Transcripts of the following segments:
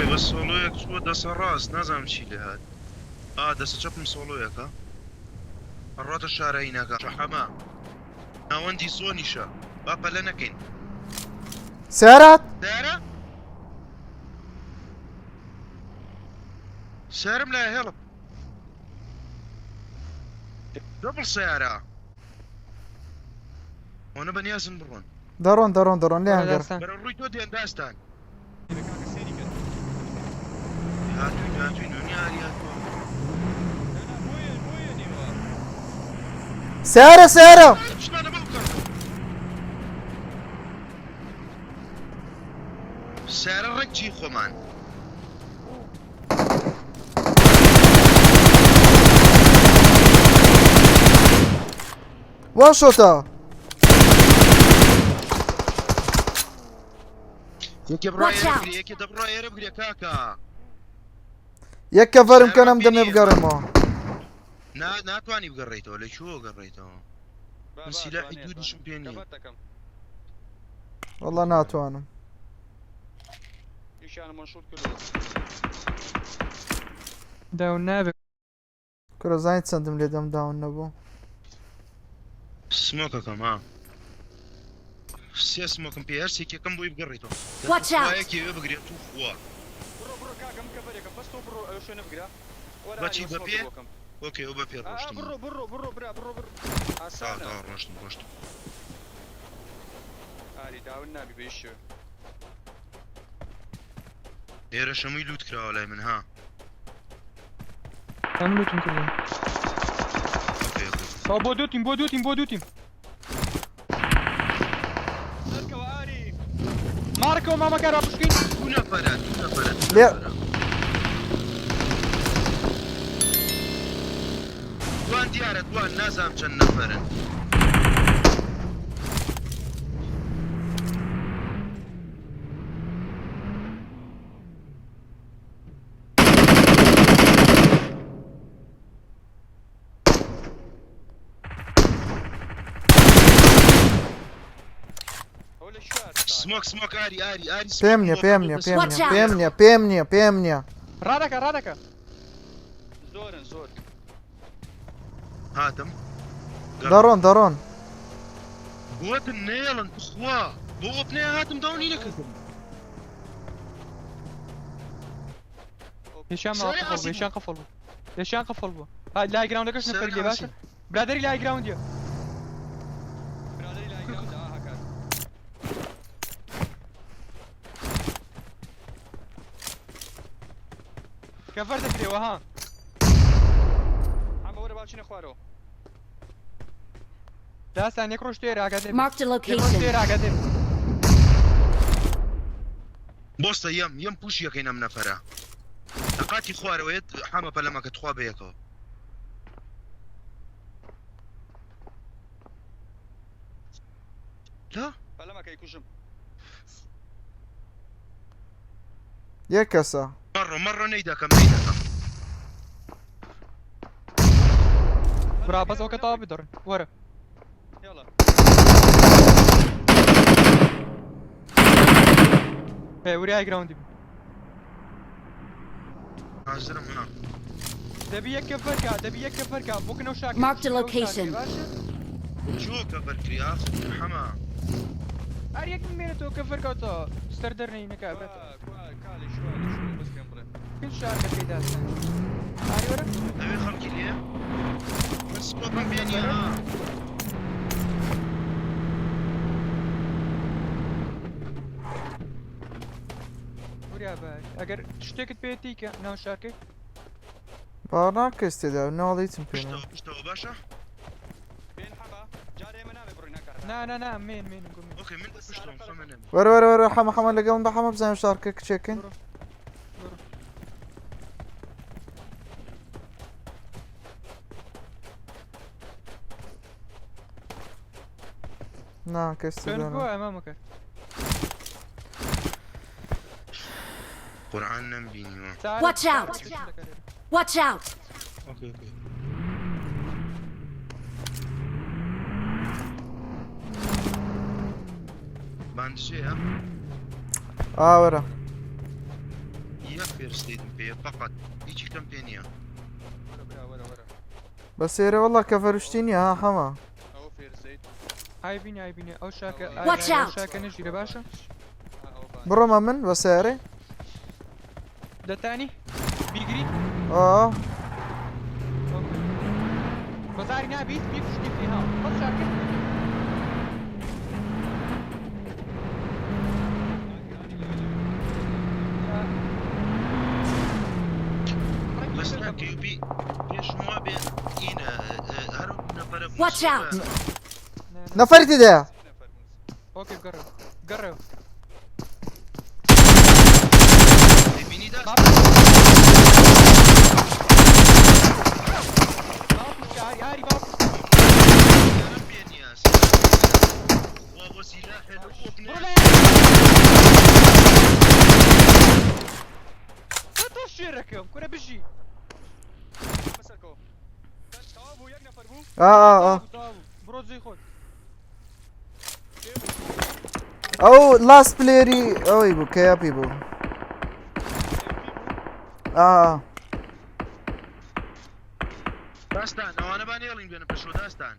بڕێ بە سۆڵۆیەک چووە دەسە ڕاست نازانم چی لێ هات دەسە چەپم سۆڵۆیەکە ڕاتە شارەینەکە حەما ناوەندی زۆنیشە با پەلە نەکەین سیارات سیارە سیارم لای هێڵم دەبڵ سیارە ئەوە بەنیازن بڕۆن دەڕۆن لێیان گەڕ بەرە ڕووی تۆ دێن داستان هاتوین نونیاری هاتووە سیارە شمانە بڵکە سیارە ڕێک چی خۆمان واشۆتە یەکێ دەبڕای ئێرە بگرێ کاکە یەک کەڤەرم کەنەم دەمێ بگەڕێمەوە ناتوانی بگەڕێیتەوە لە چوە گەڕێیتەوە من سیلاحی دوودشم پێ نییە وەڵڵا ناتوانم داون نابێت کورە زانیت چەندم لێ دەم داون نەبوو سمۆکەکەم سێ سمۆکم پێ هەرسێکێکەکەم بۆی بگەڕێیتەوە یەکێوێ بگرێت و خوا بەچی بە پێ ئۆکێ ئەو بە پێ ڕۆشتم ڕۆشتم ئێرە شەمووی لوت کراوە لای من ها ئەم لوتم کردم بۆ دوتیم مارکەوە مامەکە ڕابشکین دوو نەفەرە لێ دوان دیارە دوان نازانم چەند نەفەرن سمۆک ئاری پێم نییە ڕادەکە زۆر هاتم دەڕۆن بۆتن نێڵن بخوا بۆ ئۆپنەیە هاتم داونی نەکردم لێشیان قەفڵ بوو لای گراوندەکەش نەفەر لێ باشە برادەری لای گراوندیە کەفەر دەکرێەوە ها ئەمە وەرە باچینە خوارەوە داستان یەک ڕۆژ تێرە ئاگادێ بۆستە یەم پوش یەکەین ئەم نەفەرە لە قاتی خوارەوەیت حامە پەلەمەکە تخوا بەیەکەوە لا پەلەمەکەی کوژم یەک کەسە مەڕۆ نەیدەکەم برا بەسەوەکە تاوا بدەڕن وەرە وریای گراوندی بوو حازرم ها دەبی یەک کەفەرکە بۆکنەوە شاکە چۆ کەفەرکری حەما هەر یەک مێنێتەوە کەفەرکەوتەوە سەر دەرنەینەکە شارکە پێداستان ئاریوەرە ئەوێ خەڵکی لێ من سپۆکم بێنیە وریا باش ئەگەر شتێکت پێێتی کە ناو شارکەی با ناکەس تێدا ناڵیتم پێ پشتەوە باشە نا مێن ئۆکێ من پشتەوەم خۆمە نەبێ وەرە حەمە لەگەڵم بە حەمە بزانم شارکە کچێکن نا کەس ئەمامەکە قورعان نەمبینیوە Watch out! اوكي باندشي ها وەرە فێرستیدم پێ فقط هیچی کەم پێ نییە وەرە بەس ئێرە وەڵا کەفەرشتی نییە ها حەما ئەو فێرزەیت ئایبینێ ئەو شاکە Watch out. شاکە نەژیرە باشە بڕۆمە من بە سیارێ دەتانی بیگری بەزاری نابیت بیکوشتی پێها بەس شاکە بەس ناکەوبی پێشما بێ ئینە هەر نەفەرە Watch out. نەفەری تێدایە اوكي قرب دەبینی داست ياري بابا پێ نییە وا بۆ سیلاح شێرەکەم کورە بژی بەسەرکەوە تەواو بوو یەک نەفەر بوو بڕۆ جێی خۆت ئەو لاست پلێری ئەوەی بوو کەیاپی بوو داستان ئەوانە بانێڵین بێنە پێشۆ داستان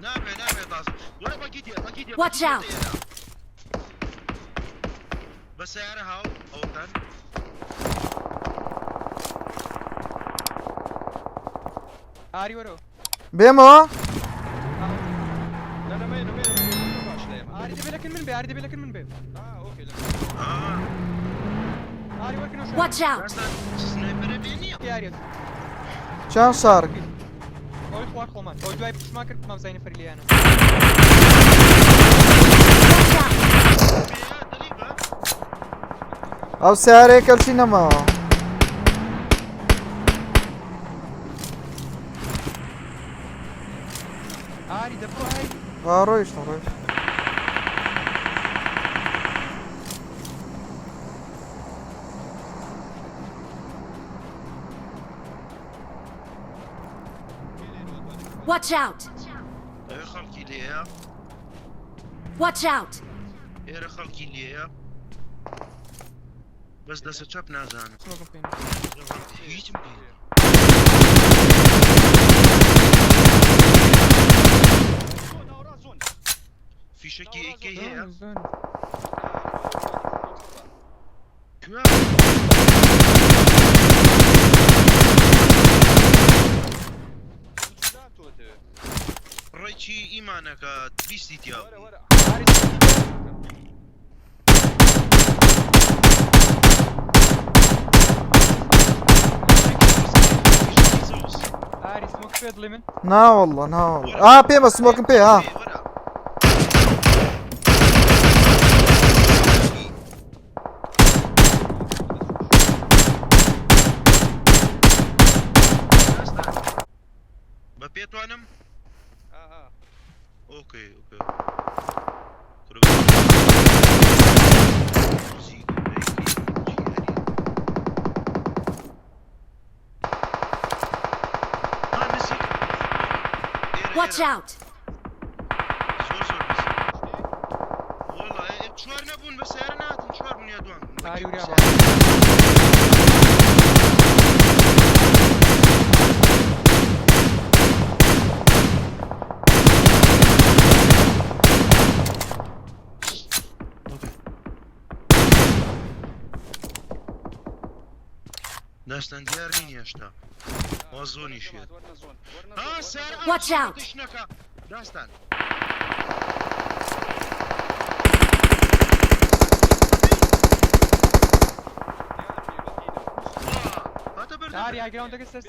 نابێ داست وەرە بەکی دێ Watch out. بە سیارە هاو ئەوکەن ئاری وەرە بێمەوە ئاری دەبێلەکن من بێ ئاری دەبێلەکن من بێ ئاری وەرکنەوە Watch out. داستان سنایپەرە بێ نییە یاریت چەند شارک ئەوی خوار خۆمان ئەوی دوای پشما کرد مامزای نەفەری لیانە ئەو سیارەیە کەلچی نەماوە ئاری دەبڕۆ ئاری ڕۆیشتم Watch out. ئەوێ خەڵکی لێیە Watch out. ئێرە خەڵکی لێیە بەس دەسە چەپ نازانم سمۆکم پێین هیچم پێ فیشەکی ئەیکەی هەیە کوێ ڕێکی ئیمانەکە بیستی تیا ئاری سمۆک پێ دڵێ من ناوەڵڵە پێمە سمۆکم پێ بە پێتوانم اوكي Watch out. والله شوار نبون بس سيارات شوار من يدوان ئاری وریا داستان دیار نین هێشتا وا زۆنی شێت Watch out. داستان ئاری ئاگراوندەکە سەر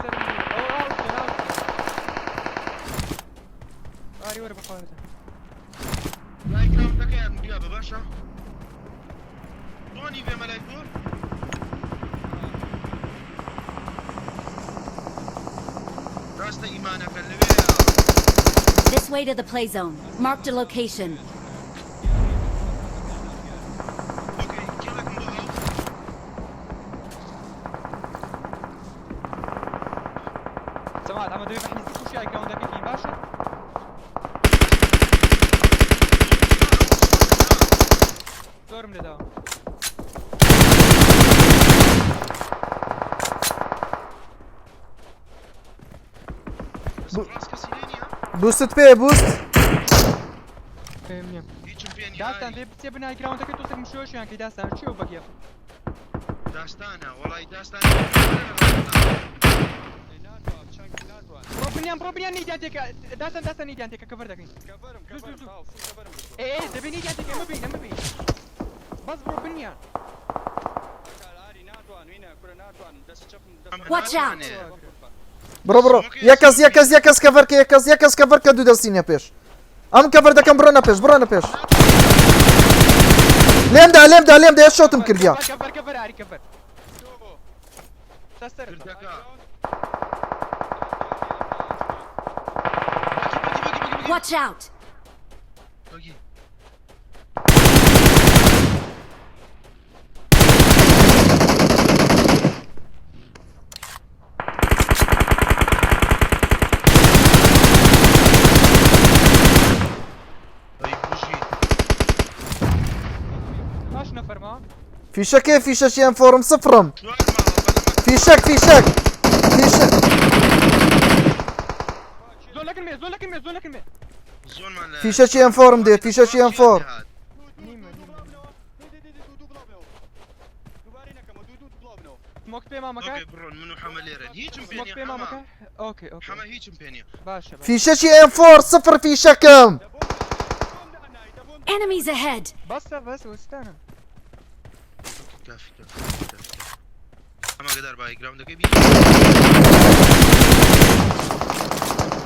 ئاری وەرە بخوارەتە لایکراوندەکەیان مریا بە باشە دۆنی بێ مەلایکۆر ڕاستە ئیمانەکە لەوێ This way to the play zone. Marked a location. اوكي كيلكم بو هاو سەمات ئەمە دەبێت بەحیزی کوشی ئاگراوندەکەی باشە زۆرم لێداوە ڕاست کەسی لێ نییە بوستت پێ بوست پێم نییە هیچم پێ نییە داستان دێ بچێ بنای گراوندەکەی تۆ سەرم شۆشیان کەی داستان چی و بەگێ داستانە وەڵی داستان بڕۆ بنیان نیدیان تێکە داستان نیدیان تێکە کەڤەر دەکەین دەبێ نیدیان تێکە مەبین بەس بڕۆ بنیان Watch out! بڕۆ یەکەس کەڤەرکە دوو دەستینە پێش ئەم کەڤەر دەکەم بڕۆنە پێش لێمدا هێش شۆتم کردیا کەڤەر ئاری کەڤەر Watch out! فیشەکیان فۆرم سفرم فیشەک فیشەکیان فۆرم دێ فیشەکیان فۆر سمۆک پێ مامەکە بڕۆن من و حەمە لێرەن هیچم پێ سمۆک پێ نییە مامەکە ئۆکێ حەمە هیچم پێ نییە باشە فیشەکی M4 سفر فیشەکەم Enemies ahead! بەسە وەستانە کافی ئەمە گەدار بای گراوندەکەی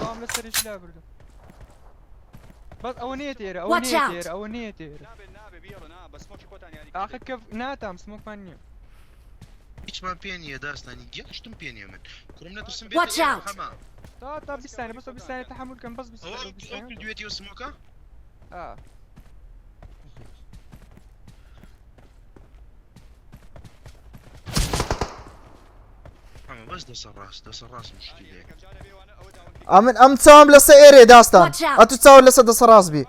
بام لەسەریش لا بردو بەس ئەوە نییە تێرە Watch out. ئەوە نییە تێرە ئاخر کە ناتام سمۆکمان نییە هیچمان پێ نییە داستانی گەشتم پێ نییە من کوڕم نەترسم Watch out. حەمە تا بیستانە بەس بیستانە تەحمل کەم بەس ئەو دوێتی و سمۆکە بەس دەسە ڕاست مشکلەیە ئەم چاوم لەسەر ئێرێ داستان Watch out. ئەتو چاوت لەسەر دەسە ڕاست بی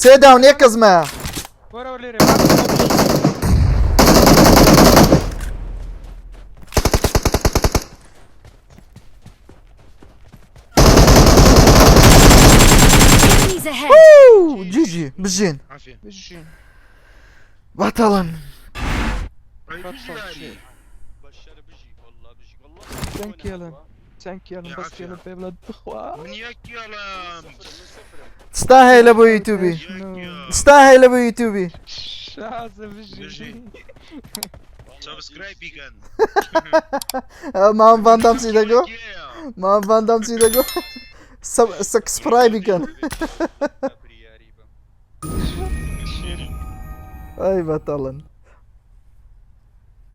سێ داون یەک کەسمە وەرە لێرە Enemies ahead! جیجی بژین عافیە بژین بەتەڵن چەند کێڵم بەس کێڵم پێ بڵێت بخوا من یەکێڵم ستا هەیە لە بۆ یوتیوبی ستا هەیە لە بۆ یوتیوبی شازە بژین سبسکرایب بیکەن مام ڤاندام چی دەگۆ مام ڤاندام چی دەگۆ سبسکرایب بیکەن ئەی بەتەڵن